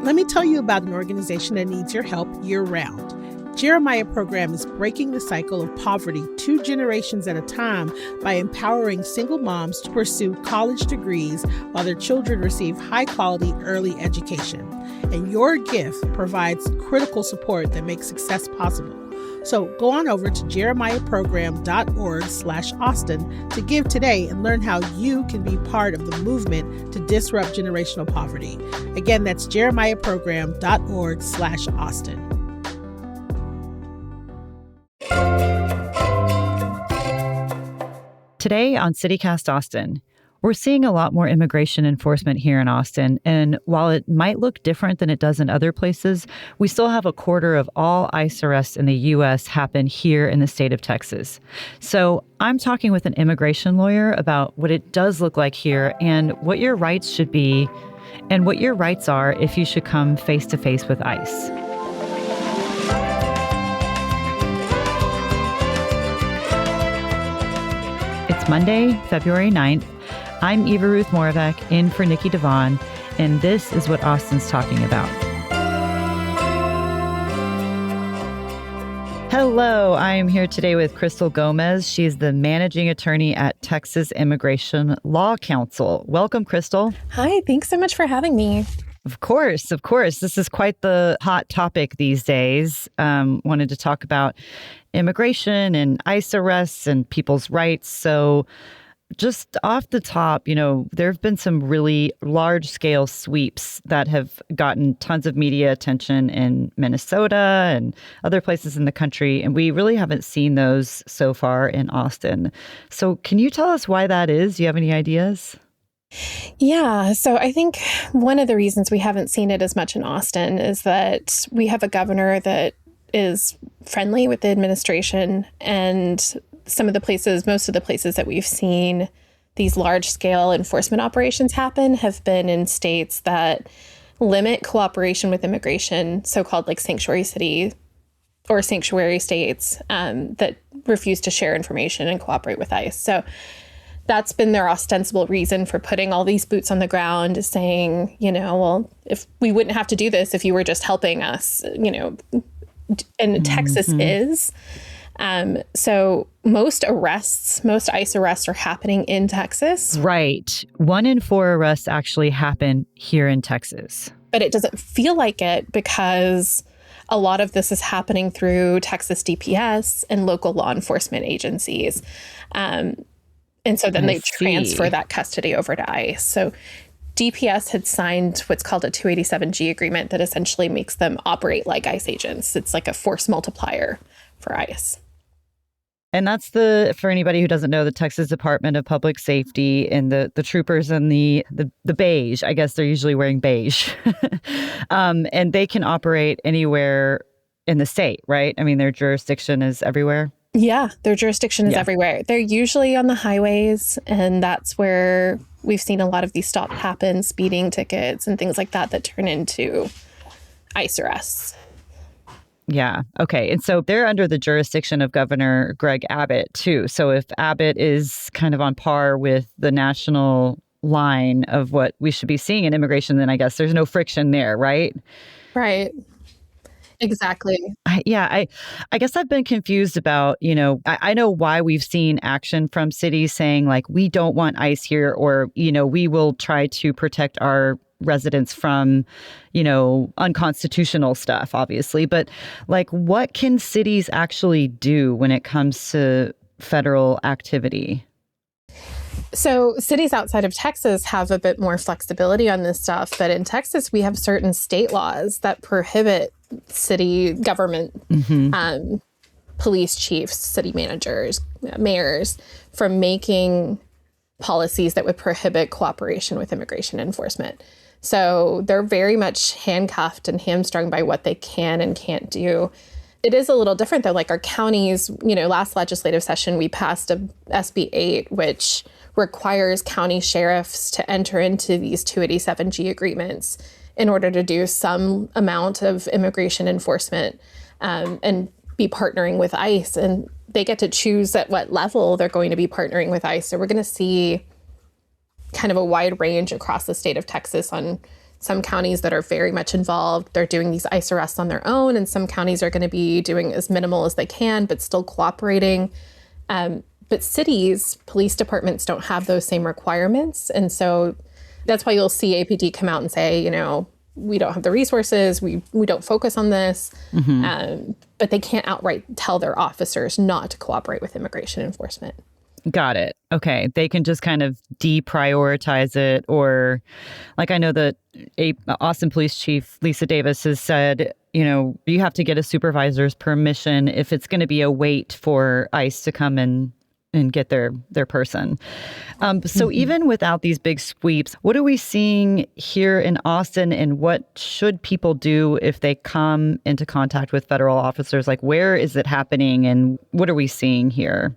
Let me tell you about an organization that needs your help year-round. Jeremiah Program is breaking the cycle of poverty 2 generations at a time by empowering single moms to pursue college degrees while their children receive high-quality early education. And your gift provides critical support that makes success possible. So go on over to jeremiahprogram.org/Austin to give today and learn how you can be part of the movement to disrupt generational poverty. Again, that's jeremiahprogram.org/Austin. Today on CityCast Austin, we're seeing a lot more immigration enforcement here in Austin, and while it might look different than it does in other places, we still have a quarter of all ICE arrests in the U.S. happen here in the state of Texas. So I'm talking with an immigration lawyer about what it does look like here and what your rights should be and what your rights are if you should come face to face with ICE. It's Monday, February 9th. I'm Eva Ruth Moravec, in for Nikki Devon, and this is what Austin's talking about. Hello, I am here today with Crystal Gomez. She's the managing attorney at Texas Immigration Law Council. Welcome, Crystal. Hi, thanks so much for having me. Of course. This is quite the hot topic these days. Wanted to talk about immigration and ICE arrests and people's rights. So just off the top, there have been some really large-scale sweeps that have gotten tons of media attention in Minnesota and other places in the country, and we really haven't seen those so far in Austin. So can you tell us why that is? Do you have any ideas? Yeah, so I think one of the reasons we haven't seen it as much in Austin is that we have a governor that is friendly with the administration, and most of the places that we've seen these large-scale enforcement operations happen have been in states that limit cooperation with immigration, so-called like sanctuary city or sanctuary states that refuse to share information and cooperate with ICE. So that's been their ostensible reason for putting all these boots on the ground, is saying, well, if we wouldn't have to do this if you were just helping us, and Texas is. So most ICE arrests are happening in Texas. Right. 1 in 4 arrests actually happen here in Texas. But it doesn't feel like it because a lot of this is happening through Texas DPS and local law enforcement agencies. And so then they transfer that custody over to ICE. So DPS had signed what's called a 287G agreement that essentially makes them operate like ICE agents. It's like a force multiplier for ICE. And that's for anybody who doesn't know, the Texas Department of Public Safety, and the troopers in the beige. I guess they're usually wearing beige. And they can operate anywhere in the state, right? I mean, their jurisdiction is everywhere. Yeah, their jurisdiction is everywhere. They're usually on the highways, and that's where we've seen a lot of these stops happen, speeding tickets and things like that turn into ICE arrests. Yeah. Okay. And so they're under the jurisdiction of Governor Greg Abbott, too. So if Abbott is kind of on par with the national line of what we should be seeing in immigration, then I guess there's no friction there, right? Right. Exactly. I guess I've been confused about, I know why we've seen action from cities saying like, we don't want ICE here, or, we will try to protect our residents from, unconstitutional stuff, obviously. But like, what can cities actually do when it comes to federal activity? So cities outside of Texas have a bit more flexibility on this stuff. But in Texas, we have certain state laws that prohibit city government, police chiefs, city managers, mayors from making policies that would prohibit cooperation with immigration enforcement. So they're very much handcuffed and hamstrung by what they can and can't do. It is a little different, though. Like our counties, last legislative session, we passed a SB 8, which requires county sheriffs to enter into these 287G agreements in order to do some amount of immigration enforcement and be partnering with ICE. And they get to choose at what level they're going to be partnering with ICE. So we're going to see kind of a wide range across the state of Texas on some counties that are very much involved, they're doing these ICE arrests on their own, and some counties are going to be doing as minimal as they can, but still cooperating. But cities, police departments don't have those same requirements. And so that's why you'll see APD come out and say, we don't have the resources, we don't focus on this. But they can't outright tell their officers not to cooperate with immigration enforcement. Got it. Okay. They can just kind of deprioritize it, or like I know that Austin Police Chief Lisa Davis has said, you have to get a supervisor's permission if it's going to be a wait for ICE to come in and get their person. So even without these big sweeps, what are we seeing here in Austin, and what should people do if they come into contact with federal officers? Like, where is it happening, and what are we seeing here?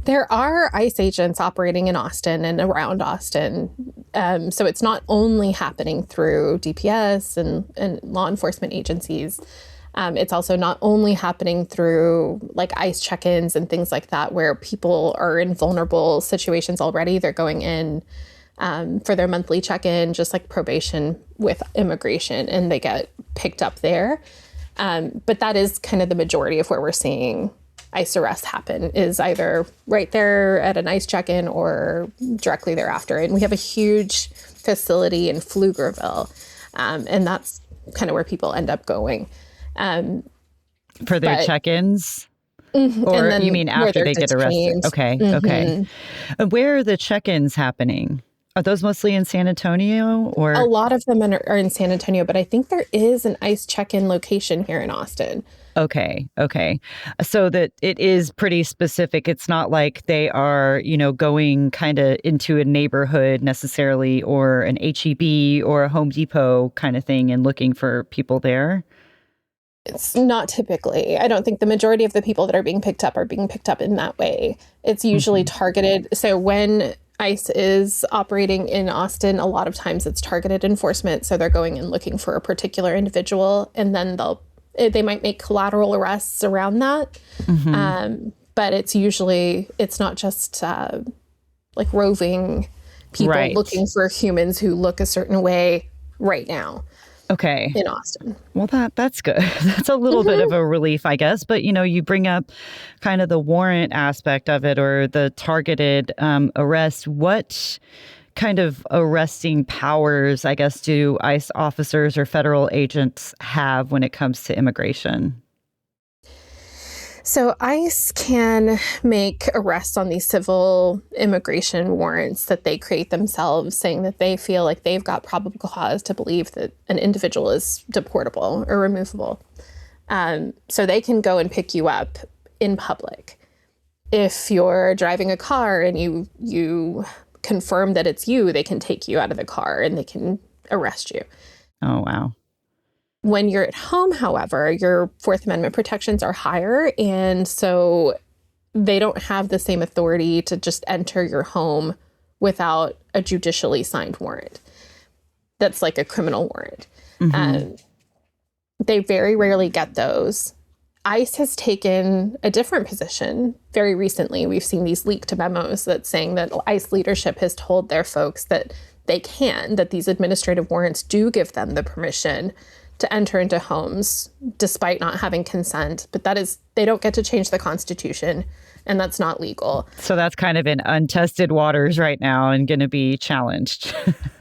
There are ICE agents operating in Austin and around Austin. So it's not only happening through DPS and law enforcement agencies. It's also not only happening through like ICE check-ins and things like that, where people are in vulnerable situations already. They're going in for their monthly check-in, just like probation with immigration, and they get picked up there. But that is kind of the majority of where we're seeing ICE arrests happen, is either right there at an ICE check-in or directly thereafter. And we have a huge facility in Pflugerville, and that's kind of where people end up going. For their check-ins? Or you mean after they get arrested? Okay, okay. Where are the check-ins happening? Are those mostly in San Antonio? Or a lot of them are in San Antonio, but I think there is an ICE check-in location here in Austin. Okay. So that it is pretty specific. It's not like they are, going kind of into a neighborhood necessarily, or an HEB or a Home Depot kind of thing and looking for people there. It's not typically. I don't think the majority of the people that are being picked up in that way. It's usually targeted. So when ICE is operating in Austin, a lot of times it's targeted enforcement. So they're going and looking for a particular individual, and then they might make collateral arrests around that. But it's not just like roving people looking for humans who look a certain way right now. Okay. In Austin. Well, that's good. That's a little bit of a relief, I guess. But, you bring up kind of the warrant aspect of it, or the targeted arrest. What kind of arresting powers, I guess, do ICE officers or federal agents have when it comes to immigration? So ICE can make arrests on these civil immigration warrants that they create themselves, saying that they feel like they've got probable cause to believe that an individual is deportable or removable. So they can go and pick you up in public. If you're driving a car and you confirm that it's you, they can take you out of the car and they can arrest you. Oh, wow. When you're at home, however, your Fourth Amendment protections are higher, and so they don't have the same authority to just enter your home without a judicially signed warrant. That's like a criminal warrant. They very rarely get those. ICE has taken a different position. Very recently, we've seen these leaked memos that's saying that ICE leadership has told their folks that that these administrative warrants do give them the permission to enter into homes despite not having consent. But they don't get to change the Constitution, and that's not legal. So that's kind of in untested waters right now and going to be challenged.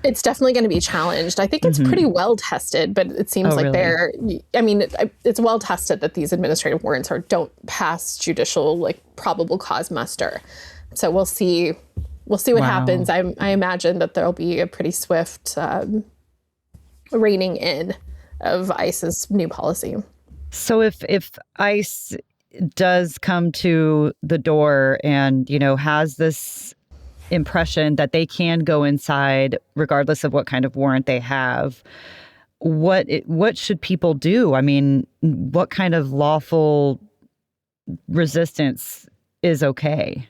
It's definitely going to be challenged. I think it's pretty well tested, but it seems like it's well tested that these administrative warrants don't pass judicial, probable cause muster. So we'll see what happens. I imagine that there'll be a pretty swift reining in of ICE's new policy. So if ICE does come to the door and, has this impression that they can go inside regardless of what kind of warrant they have, what should people do? I mean, what kind of lawful resistance is okay?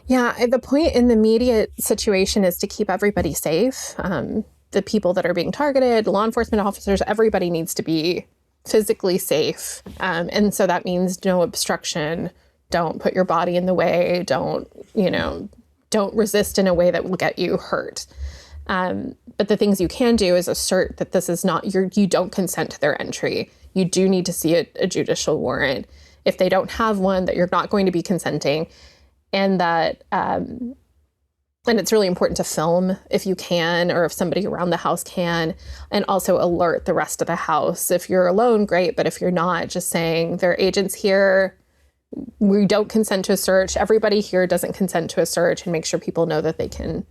Yeah, the point in the immediate situation is to keep everybody safe. The people that are being targeted, law enforcement officers, everybody needs to be physically safe. And so that means no obstruction. Don't put your body in the way. Don't resist in a way that will get you hurt. But the things you can do is assert that this is not you don't consent to their entry. You do need to see a judicial warrant. If they don't have one, that you're not going to be consenting, and that and it's really important to film if you can, or if somebody around the house can, and also alert the rest of the house. If you're alone, great, but if you're not, just saying there are agents here. We don't consent to a search. Everybody here doesn't consent to a search, and make sure people know that they can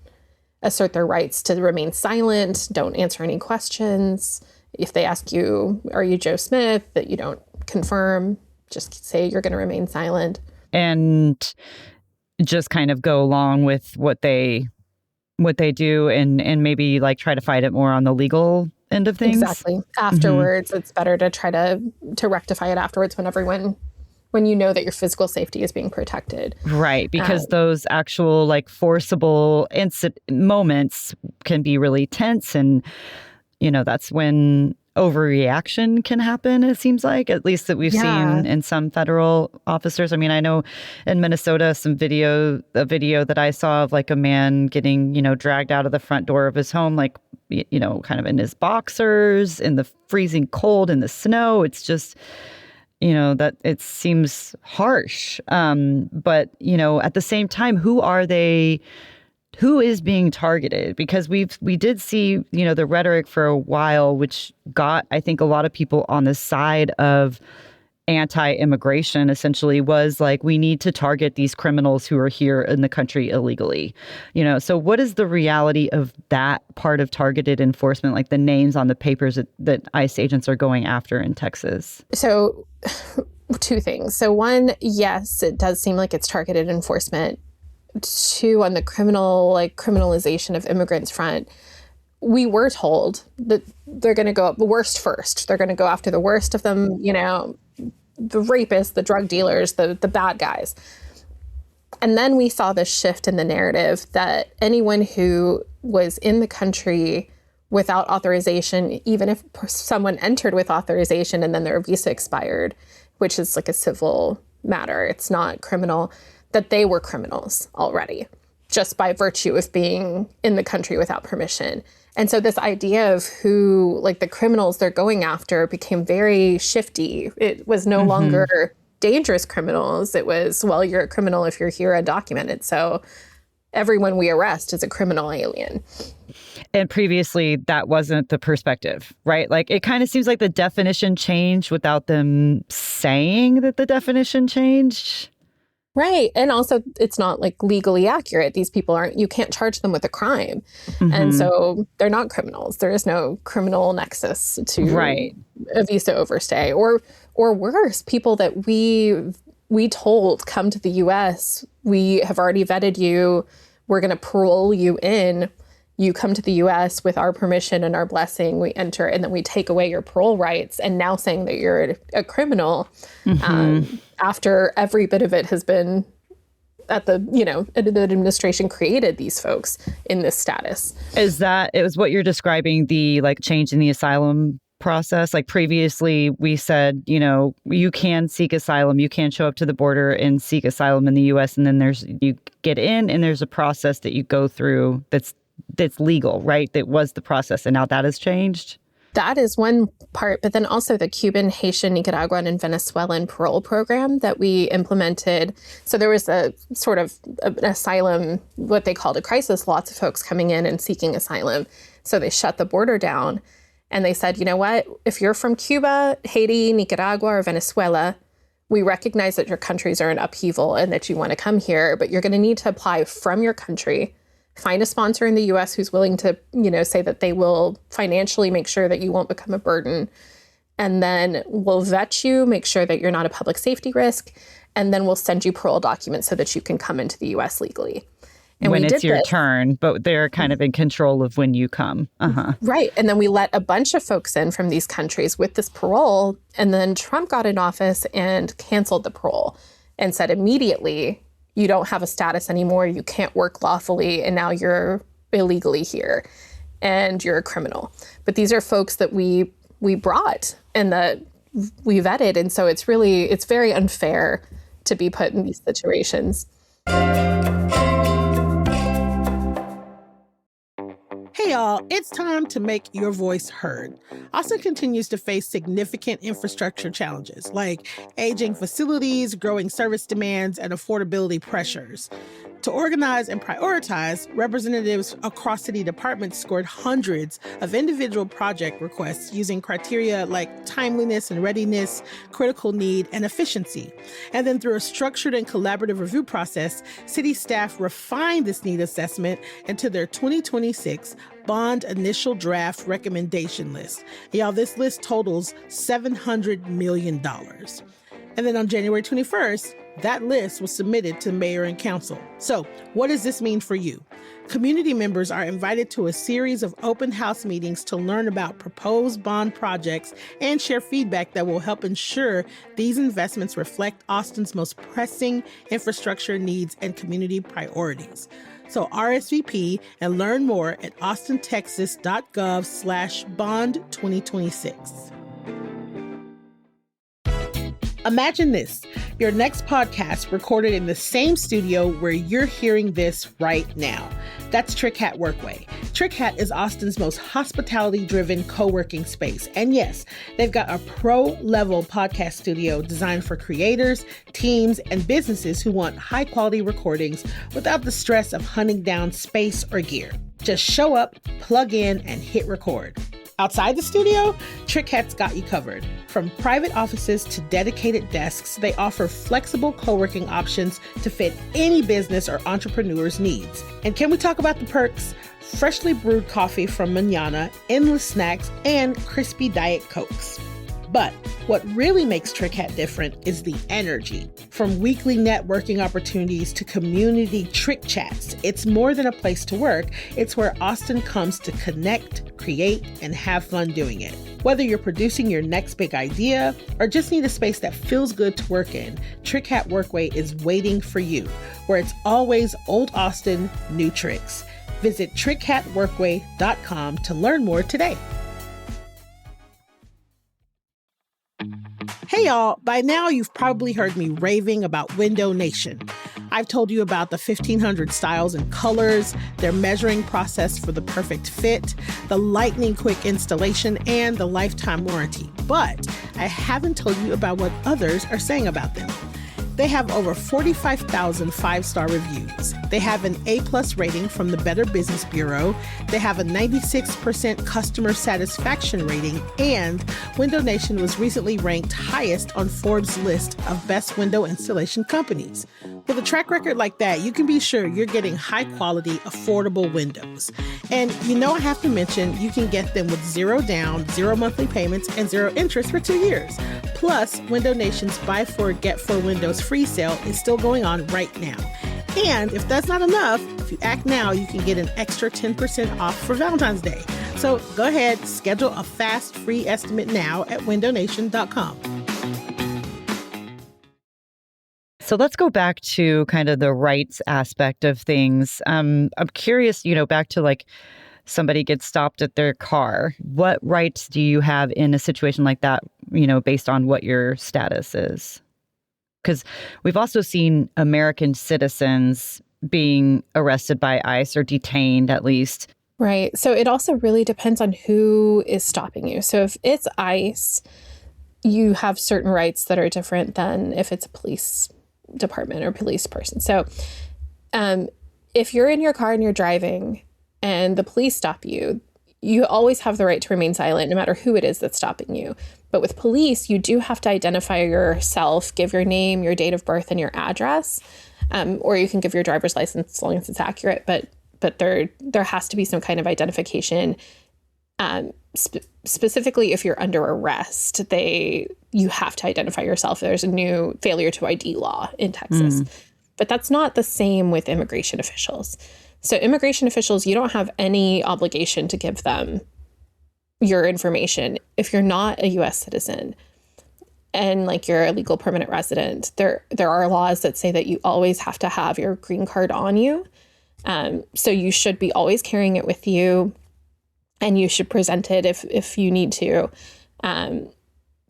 assert their rights to remain silent. Don't answer any questions. If they ask you, are you Joe Smith, that you don't confirm, just say you're going to remain silent. And just kind of go along with what they do and maybe like try to fight it more on the legal end of things. Exactly. Afterwards, it's better to try to rectify it afterwards when you know that your physical safety is being protected. Right, because those actual like forcible moments can be really tense, and that's when overreaction can happen, it seems like, at least that we've seen in some federal officers. I mean, I know in Minnesota, a video that I saw of like a man getting, dragged out of the front door of his home, like, kind of in his boxers, in the freezing cold, in the snow. It's just, that it seems harsh. But, at the same time, who is being targeted? Because we did see, the rhetoric for a while, which got, I think, a lot of people on the side of anti-immigration, essentially, was like, we need to target these criminals who are here in the country illegally. So what is the reality of that part of targeted enforcement, like the names on the papers that ICE agents are going after in Texas? So two things. So one, yes, it does seem like it's targeted enforcement. Two, on the criminalization of immigrants front, we were told that they're going to go up the worst first. They're going to go after the worst of them, the rapists, the drug dealers, the bad guys. And then we saw this shift in the narrative that anyone who was in the country without authorization, even if someone entered with authorization and then their visa expired, which is like a civil matter, it's not criminal, that they were criminals already, just by virtue of being in the country without permission. And so this idea of who, like the criminals they're going after, became very shifty. It was no longer dangerous criminals. It was, well, you're a criminal if you're here undocumented. So everyone we arrest is a criminal alien. And previously, that wasn't the perspective, right? Like, it kind of seems like the definition changed without them saying that the definition changed. Right. And also, it's not like legally accurate. These people you can't charge them with a crime. And so they're not criminals. There is no criminal nexus to a visa overstay, or worse, people that we told come to the US, we have already vetted you. We're going to parole you in. You come to the US with our permission and our blessing, we enter, and then we take away your parole rights. And now saying that you're a criminal after every bit of it has been the administration created these folks in this status. It was what you're describing, the like change in the asylum process? Like previously we said, you can seek asylum, you can show up to the border and seek asylum in the US, and then you get in and there's a process that you go through that's legal, right? That was the process. And now that has changed. That is one part, but then also the Cuban, Haitian, Nicaraguan, and Venezuelan parole program that we implemented. So there was a sort of an asylum, what they called a crisis, lots of folks coming in and seeking asylum. So they shut the border down and they said, you know what, if you're from Cuba, Haiti, Nicaragua, or Venezuela, we recognize that your countries are in upheaval and that you want to come here, but you're going to need to apply from your country. Find a sponsor in the U.S. who's willing to, say that they will financially make sure that you won't become a burden. And then we'll vet you, make sure that you're not a public safety risk. And then we'll send you parole documents so that you can come into the U.S. legally. And when it's your turn, but they're kind of in control of when you come. Right. And then we let a bunch of folks in from these countries with this parole. And then Trump got in office and canceled the parole and said immediately, you don't have a status anymore, you can't work lawfully, and now you're illegally here and you're a criminal. But these are folks that we brought and that we vetted. And so it's very unfair to be put in these situations. Hey, y'all, it's time to make your voice heard. Austin continues to face significant infrastructure challenges like aging facilities, growing service demands, and affordability pressures. To organize and prioritize, representatives across city departments scored hundreds of individual project requests using criteria like timeliness and readiness, critical need, and efficiency. And then through a structured and collaborative review process, city staff refined this need assessment into their 2026 bond initial draft recommendation list. Y'all, this list totals $700 million. And then on January 21st, that list was submitted to mayor and council. So what does this mean for you? Community members are invited to a series of open house meetings to learn about proposed bond projects and share feedback that will help ensure these investments reflect Austin's most pressing infrastructure needs and community priorities. So RSVP and learn more at austintexas.gov/bond2026. Imagine this, your next podcast recorded in the same studio where you're hearing this right now. That's Trick Hat Workway. Trick Hat is Austin's most hospitality-driven co-working space. And yes, they've got a pro-level podcast studio designed for creators, teams, and businesses who want high-quality recordings without the stress of hunting down space or gear. Just show up, plug in, and hit record. Outside the studio, Trick Hat's got you covered. From private offices to dedicated desks, they offer flexible co-working options to fit any business or entrepreneur's needs. And can we talk about the perks? Freshly brewed coffee from Manana, endless snacks, and crispy Diet Cokes. But what really makes Trick Hat different is the energy. From weekly networking opportunities to community trick chats, it's more than a place to work. It's where Austin comes to connect, create, and have fun doing it. Whether you're producing your next big idea or just need a space that feels good to work in, Trick Hat Workway is waiting for you, where it's always old Austin, new tricks. Visit trickhatworkway.com to learn more today. Hey y'all, by now you've probably heard me raving about Window Nation. I've told you about the 1,500 styles and colors, their measuring process for the perfect fit, the lightning quick installation, and the lifetime warranty. But I haven't told you about what others are saying about them. They have over 45,000 five-star reviews. They have an A+ rating from the Better Business Bureau. They have a 96% customer satisfaction rating, and Window Nation was recently ranked highest on Forbes' list of best window installation companies. With a track record like that, you can be sure you're getting high-quality, affordable windows. And I have to mention, you can get them with 0 down, 0 monthly payments, and 0 interest for 2 years. Plus, Window Nation's Buy 4, Get 4 Windows free sale is still going on right now. And if that's not enough, if you act now, you can get an extra 10% off for Valentine's Day. So go ahead, schedule a fast free estimate now at windownation.com. So let's go back to kind of the rights aspect of things. I'm curious, back to like somebody gets stopped at their car. What rights do you have in a situation like that, based on what your status is? Because we've also seen American citizens being arrested by ICE or detained at least. Right. So it also really depends on who is stopping you. So if it's ICE, you have certain rights that are different than if it's a police department or police person. So if you're in your car and you're driving and the police stop you, you always have the right to remain silent no matter who it is that's stopping you. But with police, you do have to identify yourself, give your name, your date of birth, and your address. Or you can give your driver's license as long as it's accurate. But there has to be some kind of identification. Specifically, if you're under arrest, you have to identify yourself. There's a new failure to ID law in Texas. But that's not the same with immigration officials. So immigration officials, you don't have any obligation to give them your information. If you're not a U.S. citizen and you're a legal permanent resident, there are laws that say that you always have to have your green card on you. So you should be always carrying it with you, and you should present it if you need to.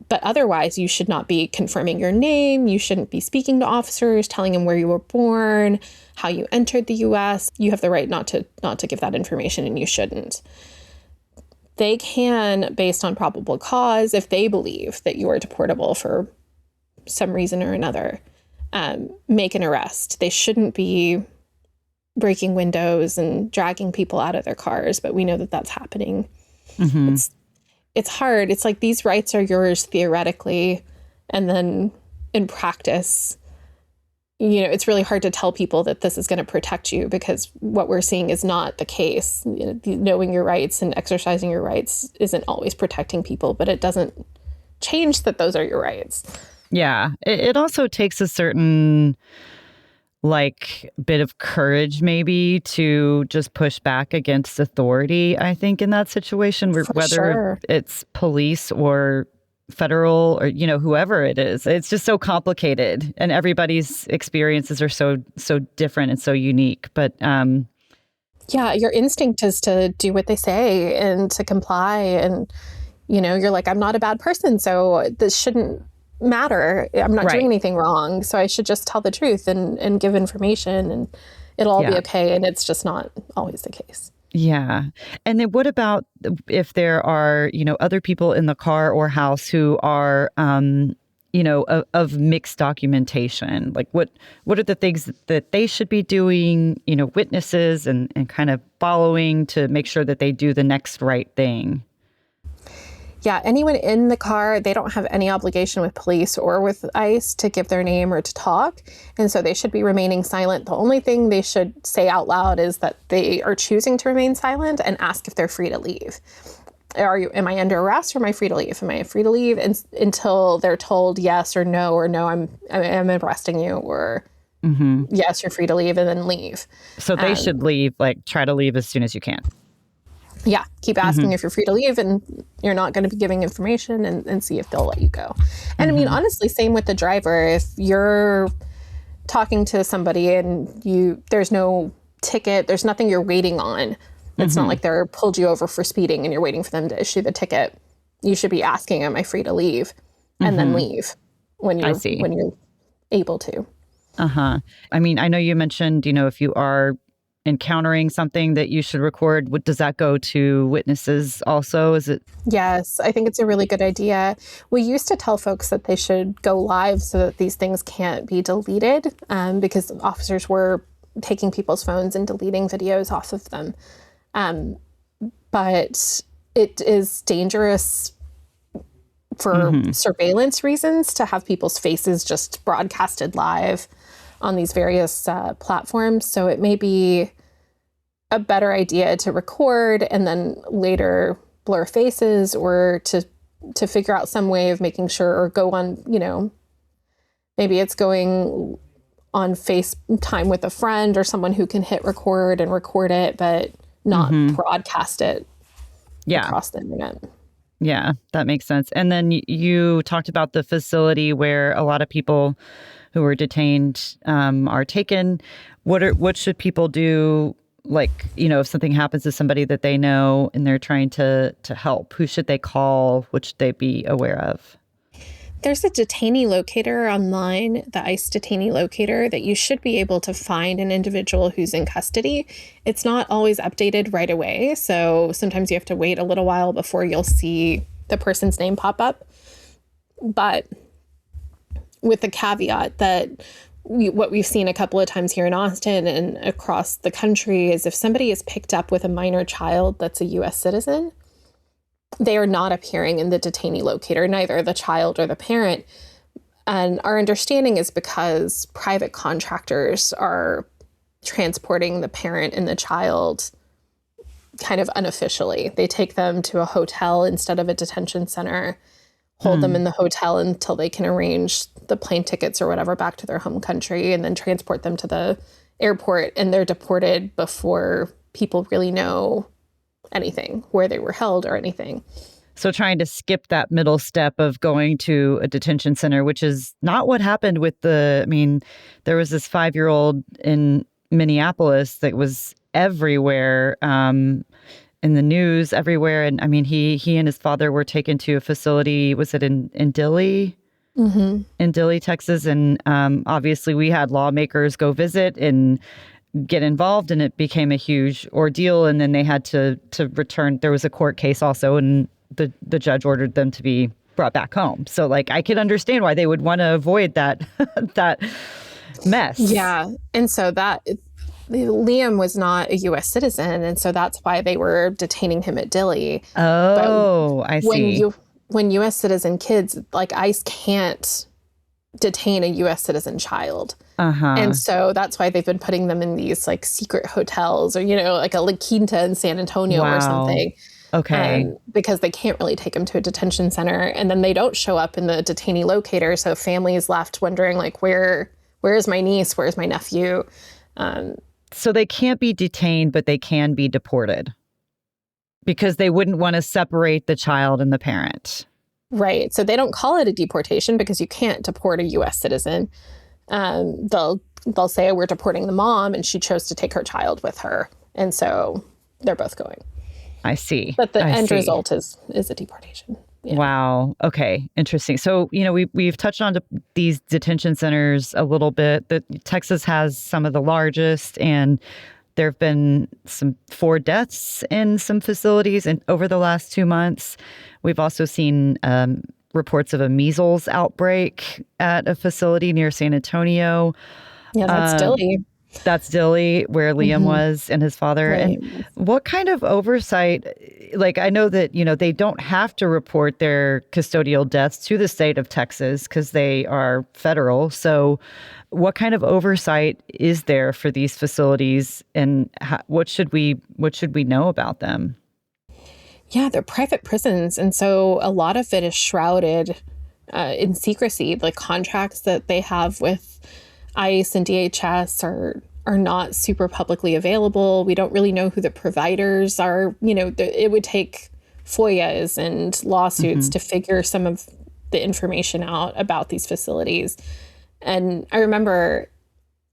But otherwise, you should not be confirming your name. You shouldn't be speaking to officers, telling them where you were born, how you entered the U.S. You have the right not to give that information, and you shouldn't. they can, based on probable cause, if they believe that you are deportable for some reason or another, make an arrest. They shouldn't be breaking windows and dragging people out of their cars, but we know that that's happening. Mm-hmm. It's hard. It's like these rights are yours theoretically, and then in practice, it's really hard to tell people that this is going to protect you, because what we're seeing is not the case. Knowing your rights and exercising your rights isn't always protecting people, but it doesn't change that those are your rights. Yeah. It also takes a certain bit of courage maybe to just push back against authority, I think, in that situation, whether it's police or federal or, whoever it is. It's just so complicated, and everybody's experiences are so different and so unique. But yeah, your instinct is to do what they say and to comply. And, you're like, I'm not a bad person, so this shouldn't matter. I'm not doing anything wrong, so I should just tell the truth and give information, and it'll all be okay. And it's just not always the case. Yeah. And then what about if there are, other people in the car or house who are, of mixed documentation? Like what are the things that they should be doing, witnesses and kind of following to make sure that they do the next right thing? Yeah, anyone in the car, they don't have any obligation with police or with ICE to give their name or to talk. And so they should be remaining silent. The only thing they should say out loud is that they are choosing to remain silent, and ask if they're free to leave. Am I under arrest, or am I free to leave? Am I free to leave until they're told yes or no, I'm arresting you, or yes, you're free to leave, and then leave. So they should leave, try to leave as soon as you can. Yeah, keep asking if you're free to leave, and you're not going to be giving information, and see if they'll let you go. And I mean, honestly, same with the driver. If you're talking to somebody and there's no ticket, there's nothing you're waiting on. It's not like they're pulled you over for speeding and you're waiting for them to issue the ticket. You should be asking, am I free to leave? And then leave when you're able to. Uh-huh. I mean, I know you mentioned, if you are encountering something that you should record, does that go to witnesses also? Is it? Yes, I think it's a really good idea. We used to tell folks that they should go live so that these things can't be deleted, because officers were taking people's phones and deleting videos off of them. But it is dangerous for surveillance reasons to have people's faces just broadcasted live on these various platforms. So it may be a better idea to record and then later blur faces, or to figure out some way of making sure, or go on, maybe it's going on FaceTime with a friend or someone who can hit record and record it, but not broadcast it across the internet. Yeah, that makes sense. And then you talked about the facility where a lot of people who are detained are taken. What should people do? If something happens to somebody that they know and they're trying to help, who should they call? What should they be aware of? There's a detainee locator online, the ICE detainee locator, that you should be able to find an individual who's in custody. It's not always updated right away, so sometimes you have to wait a little while before you'll see the person's name pop up. But with the caveat that what we've seen a couple of times here in Austin and across the country is if somebody is picked up with a minor child that's a U.S. citizen, they are not appearing in the detainee locator, neither the child or the parent. And our understanding is because private contractors are transporting the parent and the child kind of unofficially. They take them to a hotel instead of a detention center, hold them in the hotel until they can arrange the plane tickets or whatever back to their home country, and then transport them to the airport, and they're deported before people really know anything, where they were held or anything. So trying to skip that middle step of going to a detention center, which is not what happened with there was this 5-year-old in Minneapolis that was everywhere, in the news everywhere. And he and his father were taken to a facility, was it in Dilley? In Dilley, Texas. And obviously we had lawmakers go visit, and get involved, and it became a huge ordeal. And then they had to return. There was a court case also, and the judge ordered them to be brought back home. So like I could understand why they would want to avoid that that mess. Yeah. And so that Liam was not a U.S. citizen. And so that's why they were detaining him at Dilley. Oh, I see. When U.S. citizen kids, like ICE can't detain a U.S. citizen child. And so that's why they've been putting them in these like secret hotels or, like a La Quinta in San Antonio or something. Okay. Because they can't really take them to a detention center. And then they don't show up in the detainee locator. So families left wondering like, where is my niece? Where's my nephew? So they can't be detained, but they can be deported because they wouldn't want to separate the child and the parent. Right. So they don't call it a deportation because you can't deport a U.S. citizen. They'll say we're deporting the mom and she chose to take her child with her. And so they're both going. I see. But the end result is a deportation. Yeah. Wow. Okay. Interesting. So, we've touched on these detention centers a little bit. Texas has some of the largest, and there have been 4 deaths in some facilities over the last 2 months. We've also seen reports of a measles outbreak at a facility near San Antonio. Yeah, that's Dilley. That's Dilley, where Liam was and his father. Right. And what kind of oversight, like I know that, they don't have to report their custodial deaths to the state of Texas because they are federal. So what kind of oversight is there for these facilities, and what should we know about them? Yeah, they're private prisons. And so a lot of it is shrouded in secrecy. The contracts that they have with ICE and DHS are not super publicly available. We don't really know who the providers are. It would take FOIAs and lawsuits to figure some of the information out about these facilities. And I remember,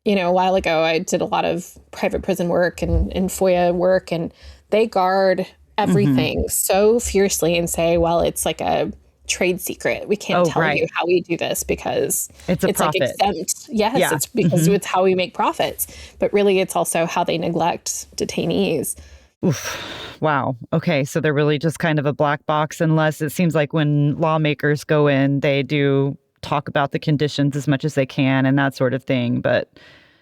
a while ago, I did a lot of private prison work and FOIA work, and they guard everything so fiercely and say, well, it's like a trade secret. We can't tell you how we do this because it's like exempt. Yes, it's because it's how we make profits. But really, it's also how they neglect detainees. Oof. Wow. Okay. So they're really just kind of a black box, unless it seems like when lawmakers go in, they do talk about the conditions as much as they can and that sort of thing. But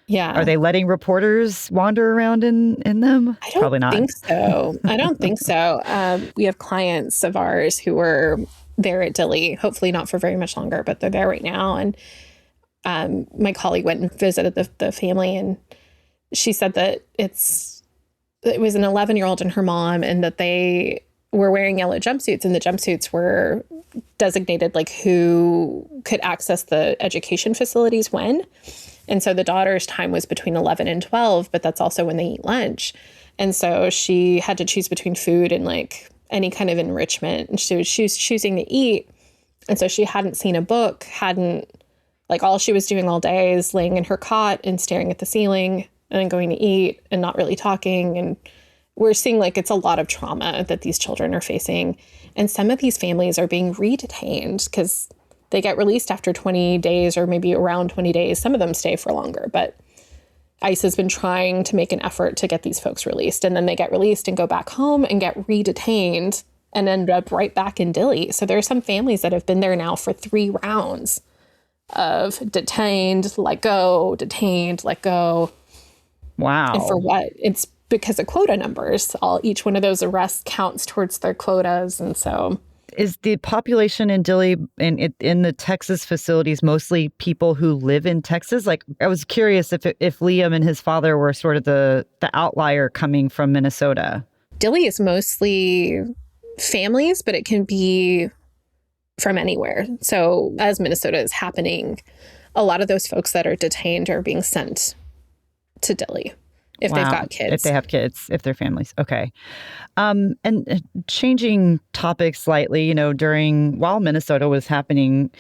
yeah, are they letting reporters wander around in them? Probably not. I don't think so. We have clients of ours who were there at Dilley, hopefully not for very much longer, but they're there right now. And my colleague went and visited the family, and she said that it was an 11-year-old and her mom, and that they were wearing yellow jumpsuits, and the jumpsuits were designated like who could access the education facilities when. And so the daughter's time was between 11 and 12, but that's also when they eat lunch. And so she had to choose between food and like any kind of enrichment. And she was choosing to eat. And so she hadn't seen a book, all she was doing all day is laying in her cot and staring at the ceiling and then going to eat and not really talking. And we're seeing like it's a lot of trauma that these children are facing. And some of these families are being re-detained because they get released after 20 days or maybe around 20 days. Some of them stay for longer, but ICE has been trying to make an effort to get these folks released. And then they get released and go back home and get re-detained and end up right back in Dilley. So there are some families that have been there now for 3 rounds of detained, let go, detained, let go. Wow. And for what? It's because of quota numbers. Each one of those arrests counts towards their quotas. And so... Is the population in Dilley in the Texas facilities mostly people who live in Texas? Like, I was curious if Liam and his father were sort of the outlier coming from Minnesota. Dilley is mostly families, but it can be from anywhere. So as Minnesota is happening, a lot of those folks that are detained are being sent to Dilley. If they've got kids. If they have kids, if they're families. Okay. And changing topics slightly, while Minnesota was happening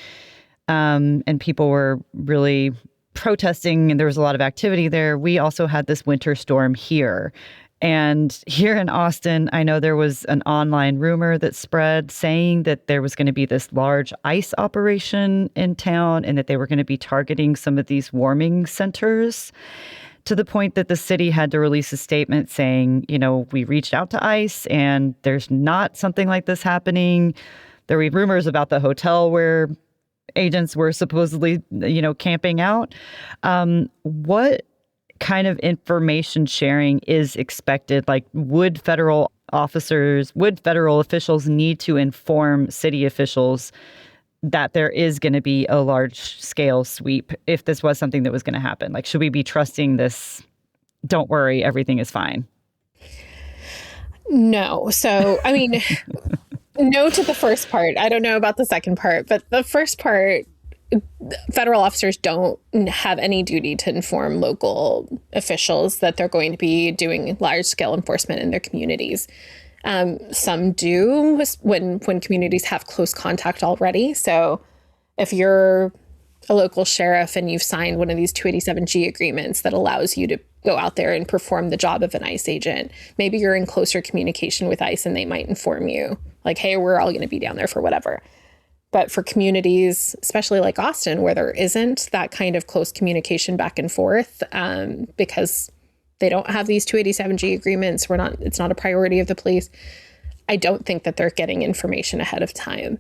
and people were really protesting and there was a lot of activity there, we also had this winter storm here. And here in Austin, I know there was an online rumor that spread saying that there was going to be this large ICE operation in town and that they were going to be targeting some of these warming centers. to the point that the city had to release a statement saying, we reached out to ICE and there's not something like this happening. There were rumors about the hotel where agents were supposedly, camping out. What kind of information sharing is expected? Like, would federal officials need to inform city officials that there is going to be a large scale sweep if this was something that was going to happen? Like, should we be trusting this? Don't worry, everything is fine. No. So, I mean, no to the first part. I don't know about the second part, but the first part, federal officers don't have any duty to inform local officials that they're going to be doing large scale enforcement in their communities. Some do when communities have close contact already. So if you're a local sheriff and you've signed one of these 287G agreements that allows you to go out there and perform the job of an ICE agent, maybe you're in closer communication with ICE and they might inform you like, hey, we're all going to be down there for whatever. But for communities, especially like Austin, where there isn't that kind of close communication back and forth, because they don't have these 287G agreements, it's not a priority of the police. I don't think that they're getting information ahead of time.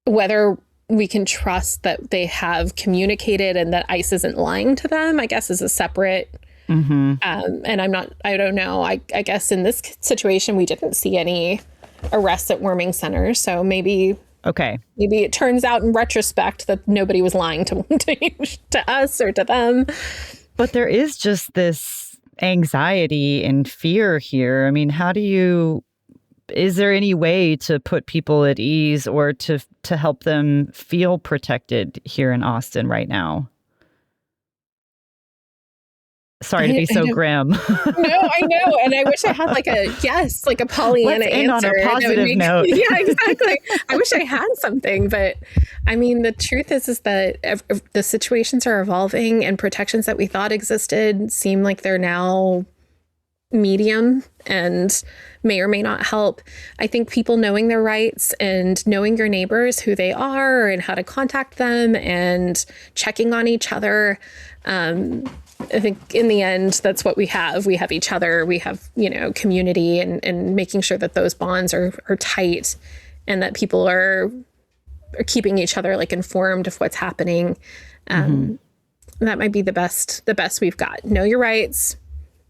Whether we can trust that they have communicated and that ICE isn't lying to them, I guess, is a separate. And I don't know. I guess in this situation, we didn't see any arrests at warming centers. So maybe it turns out in retrospect that nobody was lying to us or to them. But there is just this anxiety and fear here. I mean, is there any way to put people at ease or to help them feel protected here in Austin right now? Sorry to be so grim. No, I know. And I wish I had like a Pollyanna Let's end answer. on a positive note. Yeah, exactly. I wish I had something. But I mean, the truth is that the situations are evolving and protections that we thought existed seem like they're now medium and may or may not help. I think people knowing their rights and knowing your neighbors, who they are and how to contact them and checking on each other. I think in the end, that's what we have. We have each other. We have, community and making sure that those bonds are tight and that people are keeping each other like informed of what's happening. That might be the best we've got. Know your rights.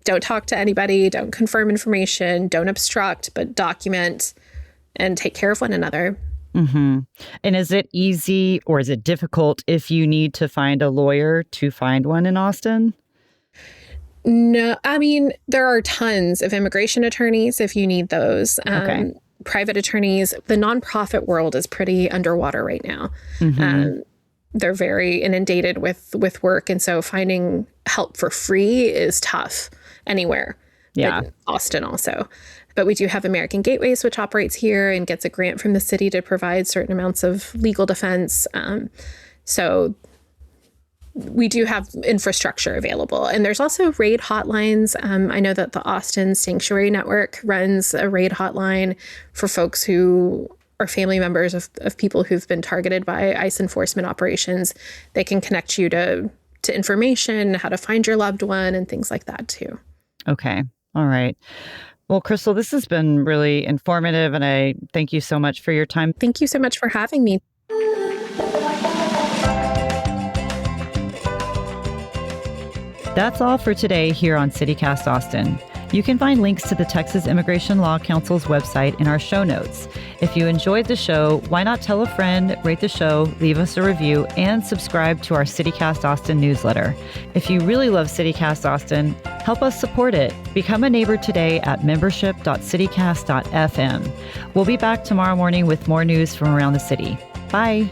Don't talk to anybody. Don't confirm information. Don't obstruct, but document and take care of one another. And is it easy or is it difficult if you need to find a lawyer to find one in Austin? No, I mean, there are tons of immigration attorneys if you need those. Private attorneys. The nonprofit world is pretty underwater right now. They're very inundated with work. And so finding help for free is tough anywhere. Yeah. But Austin also. But we do have American Gateways, which operates here and gets a grant from the city to provide certain amounts of legal defense. So we do have infrastructure available. And there's also RAID hotlines. I know that the Austin Sanctuary Network runs a RAID hotline for folks who are family members of people who've been targeted by ICE enforcement operations. They can connect you to information, how to find your loved one, and things like that too. Okay. All right. Well, Crystal, this has been really informative, and I thank you so much for your time. Thank you so much for having me. That's all for today here on CityCast Austin. You can find links to the Texas Immigration Law Council's website in our show notes. If you enjoyed the show, why not tell a friend, rate the show, leave us a review, and subscribe to our CityCast Austin newsletter. If you really love CityCast Austin, help us support it. Become a neighbor today at membership.citycast.fm. We'll be back tomorrow morning with more news from around the city. Bye.